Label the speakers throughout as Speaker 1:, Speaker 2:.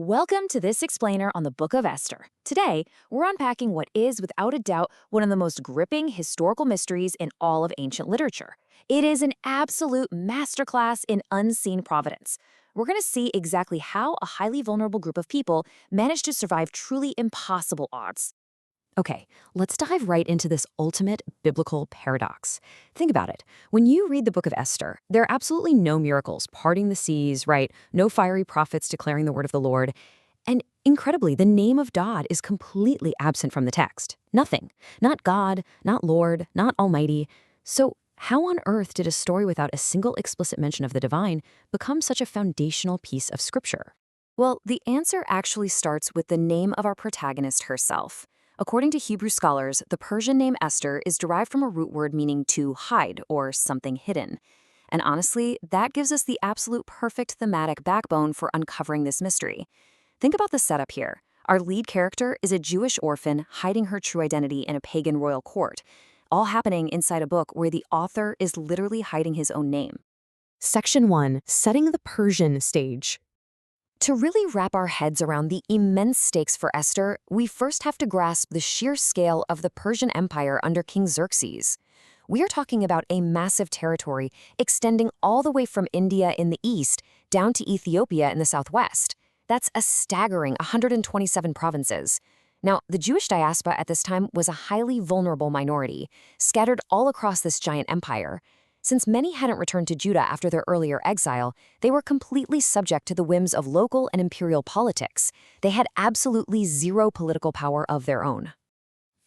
Speaker 1: Welcome to this explainer on the Book of Esther. Today, we're unpacking what is, without a doubt, one of the most gripping historical mysteries in all of ancient literature. It is an absolute masterclass in unseen providence. We're going to see exactly how a highly vulnerable group of people managed to survive truly impossible odds. Okay, let's dive right into this ultimate biblical paradox. Think about it. When you read the book of Esther, there are absolutely no miracles parting the seas, right? No fiery prophets declaring the word of the Lord. And incredibly, the name of God is completely absent from the text. Nothing. Not God, not Lord, not Almighty. So how on earth did a story without a single explicit mention of the divine become such a foundational piece of scripture? Well, the answer actually starts with the name of our protagonist herself. According to Hebrew scholars, the Persian name Esther is derived from a root word meaning to hide or something hidden. And honestly, that gives us the absolute perfect thematic backbone for uncovering this mystery. Think about the setup here. Our lead character is a Jewish orphan hiding her true identity in a pagan royal court, all happening inside a book where the author is literally hiding his own name.
Speaker 2: Section 1. Setting the Persian stage.
Speaker 1: To really wrap our heads around the immense stakes for Esther, we first have to grasp the sheer scale of the Persian Empire under King Xerxes. We are talking about a massive territory extending all the way from India in the east down to Ethiopia in the southwest. That's a staggering 127 provinces. Now, the Jewish diaspora at this time was a highly vulnerable minority, scattered all across this giant empire. Since many hadn't returned to Judah after their earlier exile, they were completely subject to the whims of local and imperial politics. They had absolutely zero political power of their own.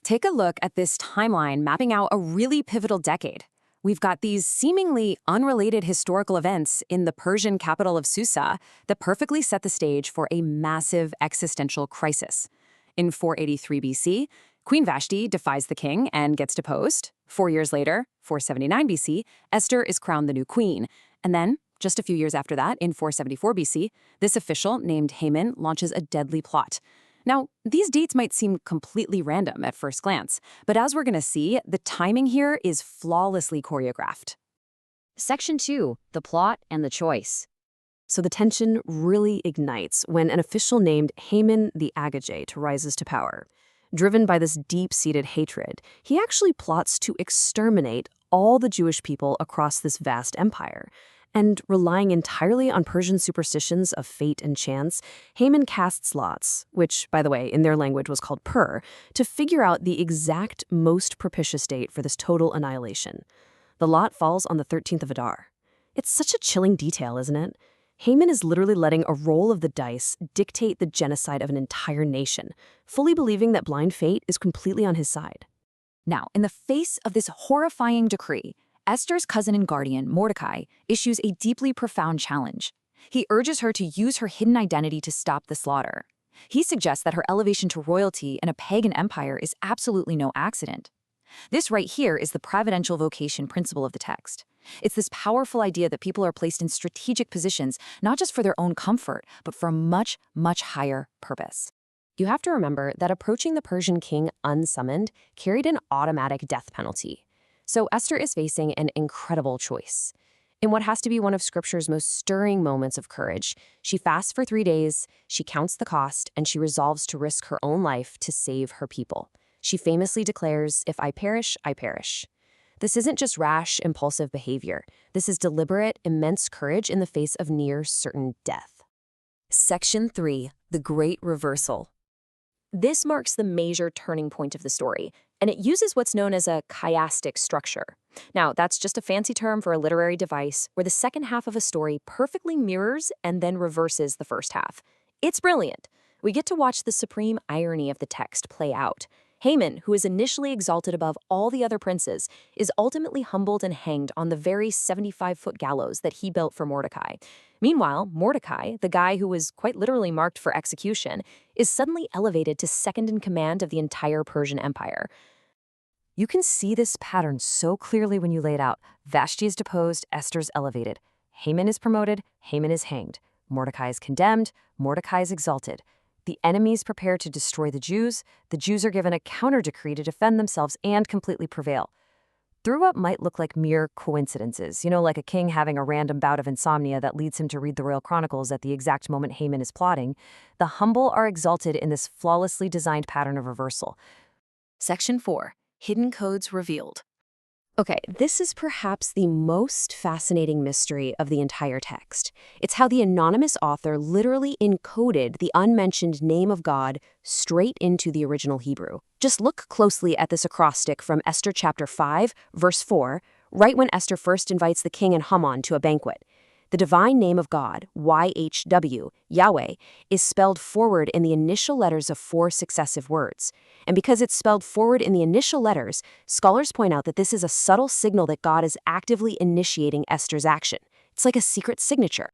Speaker 1: Take a look at this timeline mapping out a really pivotal decade. We've got these seemingly unrelated historical events in the Persian capital of Susa that perfectly set the stage for a massive existential crisis. In 483 BC, Queen Vashti defies the king and gets deposed. 4 years later, 479 BC, Esther is crowned the new queen. And then, just a few years after that, in 474 BC, this official named Haman launches a deadly plot. Now, these dates might seem completely random at first glance, but as we're going to see, the timing here is flawlessly choreographed. Section 2. The plot and the choice.
Speaker 2: So the tension really ignites when an official named Haman the Agagite rises to power. Driven by this deep-seated hatred, he actually plots to exterminate all the Jewish people across this vast empire. And relying entirely on Persian superstitions of fate and chance, Haman casts lots, which, by the way, in their language was called pur, to figure out the exact most propitious date for this total annihilation. The lot falls on the 13th of Adar. It's such a chilling detail, isn't it? Haman is literally letting a roll of the dice dictate the genocide of an entire nation, fully believing that blind fate is completely on his side.
Speaker 1: Now, in the face of this horrifying decree, Esther's cousin and guardian, Mordecai, issues a deeply profound challenge. He urges her to use her hidden identity to stop the slaughter. He suggests that her elevation to royalty in a pagan empire is absolutely no accident. This right here is the providential vocation principle of the text. It's this powerful idea that people are placed in strategic positions, not just for their own comfort, but for a much, much higher purpose.
Speaker 2: You have to remember that approaching the Persian king unsummoned carried an automatic death penalty. So Esther is facing an incredible choice. In what has to be one of Scripture's most stirring moments of courage, she fasts for 3 days, she counts the cost, and she resolves to risk her own life to save her people. She famously declares, "If I perish, I perish." This isn't just rash, impulsive behavior. This is deliberate, immense courage in the face of near certain death.
Speaker 1: Section 3. The Great Reversal. This marks the major turning point of the story, and it uses what's known as a chiastic structure. Now, that's just a fancy term for a literary device where the second half of a story perfectly mirrors and then reverses the first half. It's brilliant. We get to watch the supreme irony of the text play out. Haman, who is initially exalted above all the other princes, is ultimately humbled and hanged on the very 75-foot gallows that he built for Mordecai. Meanwhile, Mordecai, the guy who was quite literally marked for execution, is suddenly elevated to second in command of the entire Persian Empire. You can see this pattern so clearly when you lay it out. Vashti is deposed, Esther's elevated. Haman is promoted, Haman is hanged. Mordecai is condemned, Mordecai is exalted. The enemies prepare to destroy the Jews are given a counter-decree to defend themselves and completely prevail.
Speaker 2: Throw-up might look like mere coincidences, like a king having a random bout of insomnia that leads him to read the royal chronicles at the exact moment Haman is plotting. The humble are exalted in this flawlessly designed pattern of reversal. Section 4. Hidden Codes Revealed. Okay, this is perhaps the most fascinating mystery of the entire text. It's how the anonymous author literally encoded the unmentioned name of God straight into the original Hebrew. Just look closely at this acrostic from Esther chapter 5, verse 4, right when Esther first invites the king and Haman to a banquet. The divine name of God, YHW, Yahweh, is spelled forward in the initial letters of 4 successive words. And because it's spelled forward in the initial letters, scholars point out that this is a subtle signal that God is actively initiating Esther's action. It's like a secret signature.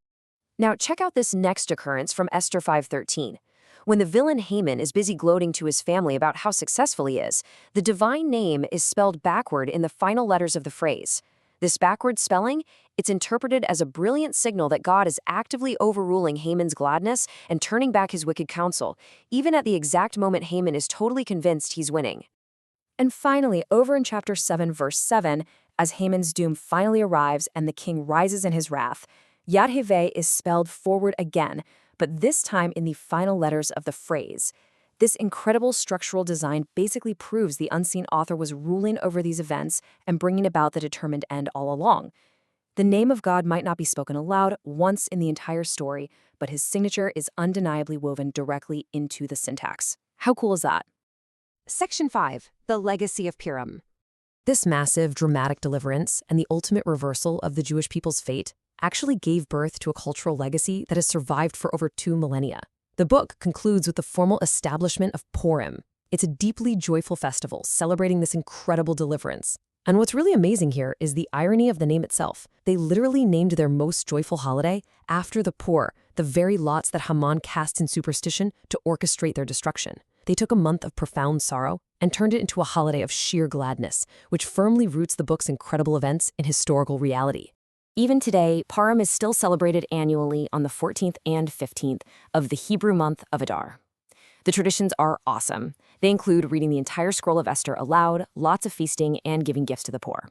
Speaker 2: Now check out this next occurrence from Esther 5:13. When the villain Haman is busy gloating to his family about how successful he is, the divine name is spelled backward in the final letters of the phrase. This backward spelling, it's interpreted as a brilliant signal that God is actively overruling Haman's gladness and turning back his wicked counsel, even at the exact moment Haman is totally convinced he's winning. And finally, over in chapter 7, verse 7, as Haman's doom finally arrives and the king rises in his wrath, Yad-Heh is spelled forward again, but this time in the final letters of the phrase. This incredible structural design basically proves the unseen author was ruling over these events and bringing about the determined end all along. The name of God might not be spoken aloud once in the entire story, but his signature is undeniably woven directly into the syntax. How cool is that?
Speaker 1: Section 5. The Legacy of Purim. This massive, dramatic deliverance and the ultimate reversal of the Jewish people's fate actually gave birth to a cultural legacy that has survived for over 2 millennia. The book concludes with the formal establishment of Purim. It's a deeply joyful festival celebrating this incredible deliverance. And what's really amazing here is the irony of the name itself. They literally named their most joyful holiday after the poor, the very lots that Haman cast in superstition to orchestrate their destruction. They took a month of profound sorrow and turned it into a holiday of sheer gladness, which firmly roots the book's incredible events in historical reality. Even today, Purim is still celebrated annually on the 14th and 15th of the Hebrew month of Adar. The traditions are awesome. They include reading the entire scroll of Esther aloud, lots of feasting, and giving gifts to the poor.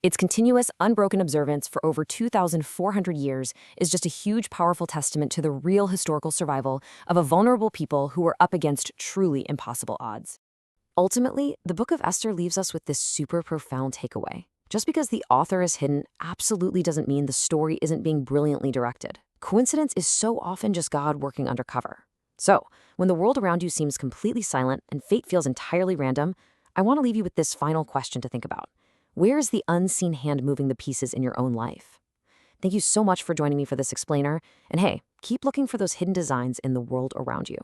Speaker 1: Its continuous, unbroken observance for over 2,400 years is just a huge, powerful testament to the real historical survival of a vulnerable people who were up against truly impossible odds. Ultimately, the Book of Esther leaves us with this super profound takeaway. Just because the author is hidden absolutely doesn't mean the story isn't being brilliantly directed. Coincidence is so often just God working undercover. So, when the world around you seems completely silent and fate feels entirely random, I want to leave you with this final question to think about. Where is the unseen hand moving the pieces in your own life? Thank you so much for joining me for this explainer, and hey, keep looking for those hidden designs in the world around you.